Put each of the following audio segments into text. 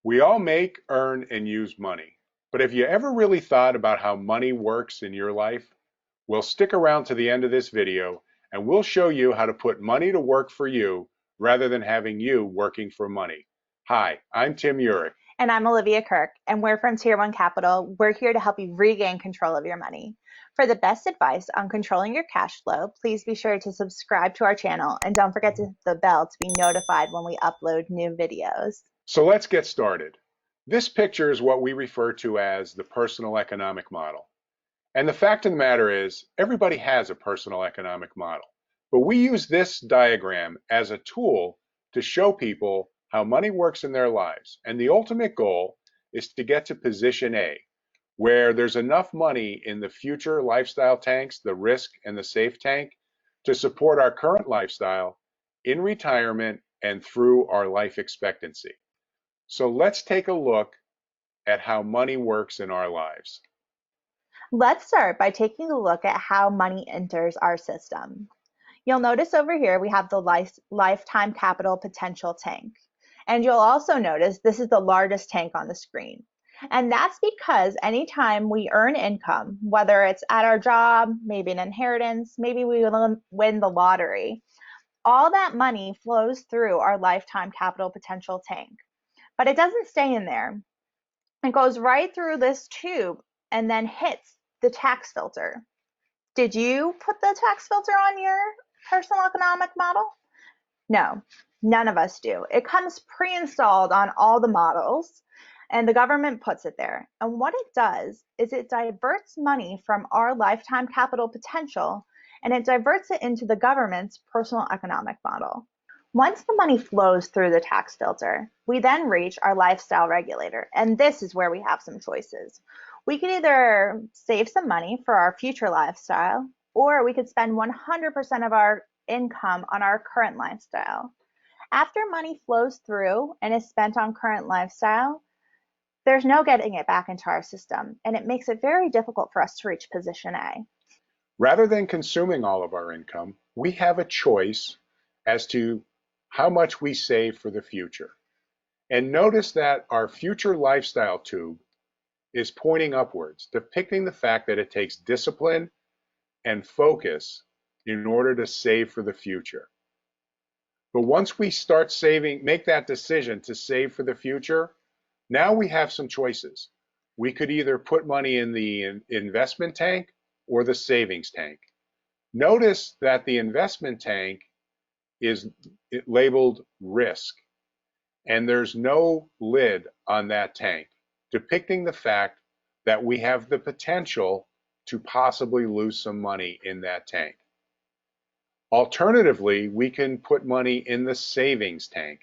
We all make, earn, and use money. But have you ever really thought about how money works in your life? Well, stick around to the end of this video and we'll show you how to put money to work for you rather than having you working for money. Hi, I'm Tim Yurek. And I'm Olivia Kirk, and we're from Tier 1 Capital. We're here to help you regain control of your money. For the best advice on controlling your cash flow, please be sure to subscribe to our channel and don't forget to hit the bell to be notified when we upload new videos. So let's get started. This picture is what we refer to as the personal economic model. And the fact of the matter is, everybody has a personal economic model. But we use this diagram as a tool to show people how money works in their lives. And the ultimate goal is to get to position A, where there's enough money in the future lifestyle tanks, the risk and the safe tank, to support our current lifestyle in retirement and through our life expectancy. So let's take a look at how money works in our lives. Let's start by taking a look at how money enters our system. You'll notice over here we have the lifetime capital potential tank. And you'll also notice this is the largest tank on the screen. And that's because anytime we earn income, whether it's at our job, maybe an inheritance, maybe we win the lottery, all that money flows through our lifetime capital potential tank. But it doesn't stay in there. It goes right through this tube and then hits the tax filter. Did you put the tax filter on your personal economic model? No, none of us do. It comes pre-installed on all the models and the government puts it there. And what it does is it diverts money from our lifetime capital potential and it diverts it into the government's personal economic model. Once the money flows through the tax filter, we then reach our lifestyle regulator. And this is where we have some choices. We could either save some money for our future lifestyle, or we could spend 100% of our income on our current lifestyle. After money flows through and is spent on current lifestyle, there's no getting it back into our system, and it makes it very difficult for us to reach position A. Rather than consuming all of our income, we have a choice as to how much we save for the future. And notice that our future lifestyle tube is pointing upwards, depicting the fact that it takes discipline and focus in order to save for the future. But once we start saving, make that decision to save for the future, now we have some choices. We could either put money in the investment tank or the savings tank. Notice that the investment tank is labeled risk, and there's no lid on that tank, depicting the fact that we have the potential to possibly lose some money in that tank. Alternatively, we can put money in the savings tank.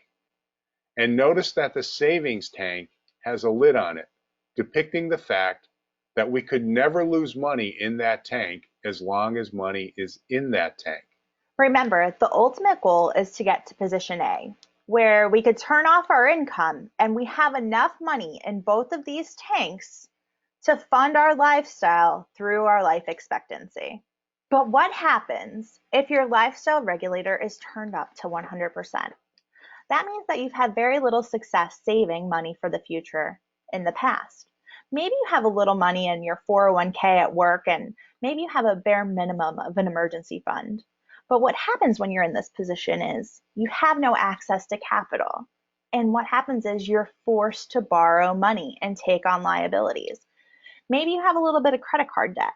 And notice that the savings tank has a lid on it, depicting the fact that we could never lose money in that tank as long as money is in that tank. Remember, the ultimate goal is to get to position A, where we could turn off our income and we have enough money in both of these tanks to fund our lifestyle through our life expectancy. But what happens if your lifestyle regulator is turned up to 100%? That means that you've had very little success saving money for the future in the past. Maybe you have a little money in your 401k at work and maybe you have a bare minimum of an emergency fund. But what happens when you're in this position is you have no access to capital. And what happens is you're forced to borrow money and take on liabilities. Maybe you have a little bit of credit card debt.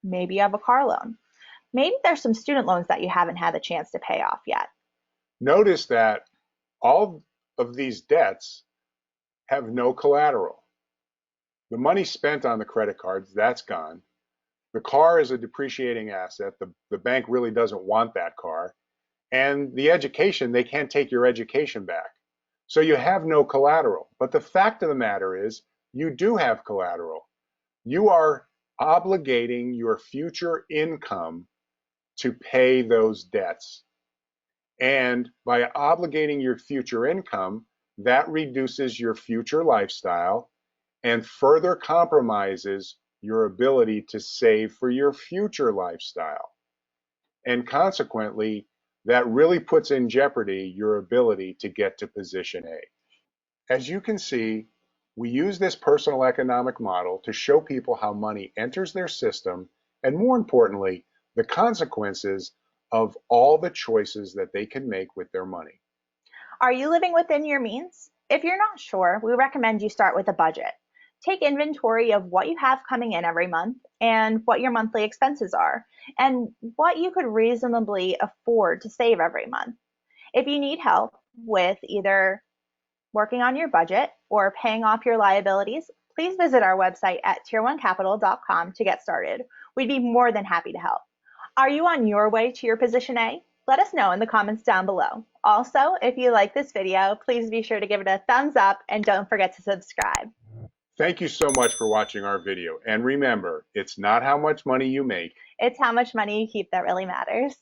Maybe you have a car loan. Maybe there's some student loans that you haven't had the chance to pay off yet. Notice that all of these debts have no collateral. The money spent on the credit cards, that's gone. The car is a depreciating asset. The bank really doesn't want that car. And the education, they can't take your education back. So you have no collateral. But the fact of the matter is, you do have collateral. You are obligating your future income to pay those debts. And by obligating your future income, that reduces your future lifestyle and further compromises your ability to save for your future lifestyle. And consequently, that really puts in jeopardy your ability to get to position A. As you can see, we use this personal economic model to show people how money enters their system and, more importantly, the consequences of all the choices that they can make with their money. Are you living within your means? If you're not sure, we recommend you start with a budget. Take inventory of what you have coming in every month and what your monthly expenses are, and what you could reasonably afford to save every month. If you need help with either working on your budget or paying off your liabilities, please visit our website at tier1capital.com to get started. We'd be more than happy to help. Are you on your way to your position A? Let us know in the comments down below. Also, if you like this video, please be sure to give it a thumbs up and don't forget to subscribe. Thank you so much for watching our video. And remember, it's not how much money you make, It's how much money you keep that really matters.